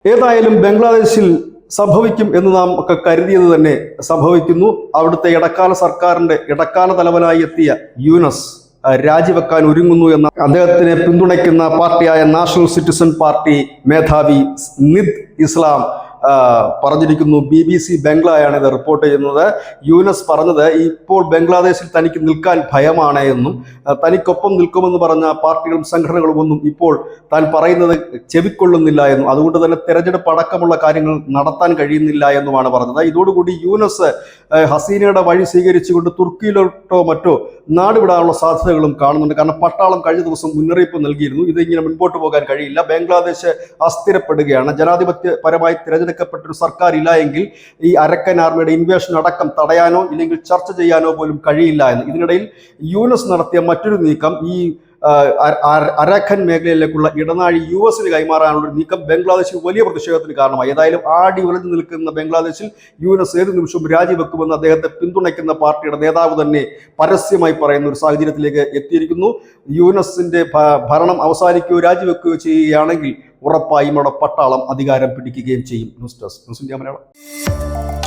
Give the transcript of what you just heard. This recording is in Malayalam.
ഏതായാലും ബംഗ്ലാദേശിൽ സംഭവിക്കും എന്ന് നാം ഒക്കെ കരുതിയത് തന്നെ സംഭവിക്കുന്നു. അവിടുത്തെ ഇടക്കാല സർക്കാരിന്റെ ഇടക്കാല തലവനായി എത്തിയ യൂനസ് രാജിവെക്കാൻ ഒരുങ്ങുന്നു എന്ന അദ്ദേഹത്തിനെ പിന്തുണയ്ക്കുന്ന പാർട്ടിയായ നാഷണൽ സിറ്റിസൺ പാർട്ടി മേധാവി നിദ് ഇസ്ലാം പറഞ്ഞിരിക്കുന്നു. BBC ബംഗ്ലായാണ് ഇത് റിപ്പോർട്ട് ചെയ്യുന്നത്. യൂനസ് പറഞ്ഞത് ഇപ്പോൾ ബംഗ്ലാദേശിൽ തനിക്ക് നിൽക്കാൻ ഭയമാണ് എന്നും തനിക്കൊപ്പം നിൽക്കുമെന്ന് പറഞ്ഞ പാർട്ടികളും സംഘടനകളും ഒന്നും ഇപ്പോൾ താൻ പറയുന്നത് ചെവിക്കൊള്ളുന്നില്ല എന്നും അതുകൊണ്ട് തന്നെ തെരഞ്ഞെടുപ്പ് അടക്കമുള്ള കാര്യങ്ങൾ നടത്താൻ കഴിയുന്നില്ല എന്നുമാണ് പറഞ്ഞത്. ഇതോടുകൂടി യൂനസ് ഹസീനയുടെ വഴി സ്വീകരിച്ചുകൊണ്ട് തുർക്കിയിലോട്ടോ മറ്റോ നാടുവിടാനുള്ള സാധ്യതകളും കാണുന്നുണ്ട്. കാരണം പട്ടാളം കഴിഞ്ഞ ദിവസം മുന്നറിയിപ്പ് നൽകിയിരുന്നു, ഇതിങ്ങനെ മുൻപോട്ട് പോകാൻ കഴിയില്ല, ബംഗ്ലാദേശ് അസ്ഥിരപ്പെടുകയാണ്, ജനാധിപത്യപരമായി തിരഞ്ഞെടുക്കപ്പെട്ടൊരു സർക്കാർ ഇല്ല എങ്കിൽ ഈ അരക്കൻ ആർമിയുടെ ഇൻവേഷൻ അടക്കം തടയാനോ ഇല്ലെങ്കിൽ ചർച്ച ചെയ്യാനോ പോലും കഴിയില്ല എന്ന്. ഇതിനിടയിൽ യൂനസ് നടത്തിയ മറ്റൊരു നീക്കം ഈ അരഖൻ മേഖലയിലേക്കുള്ള ഇടനാഴി US കൈമാറാനുള്ള ഒരു നീക്കം ബംഗ്ലാദേശിൽ വലിയ പ്രതിഷേധത്തിന് കാരണമായി. ഏതായാലും ആടി ഉലഞ്ഞു നിൽക്കുന്ന ബംഗ്ലാദേശിൽ യൂനസ് ഏത് നിമിഷവും രാജിവെക്കുമെന്ന് അദ്ദേഹത്തെ പിന്തുണയ്ക്കുന്ന പാർട്ടിയുടെ നേതാവ് തന്നെ പരസ്യമായി പറയുന്ന ഒരു സാഹചര്യത്തിലേക്ക് എത്തിയിരിക്കുന്നു. യൂനസിന്റെ ഭരണം അവസാനിക്കുകയോ രാജിവെക്കുകയോ ചെയ്യുകയാണെങ്കിൽ ഉറപ്പായും അവിടെ പട്ടാളം അധികാരം പിടിക്കുകയും ചെയ്യും. News desk news India Malayalam.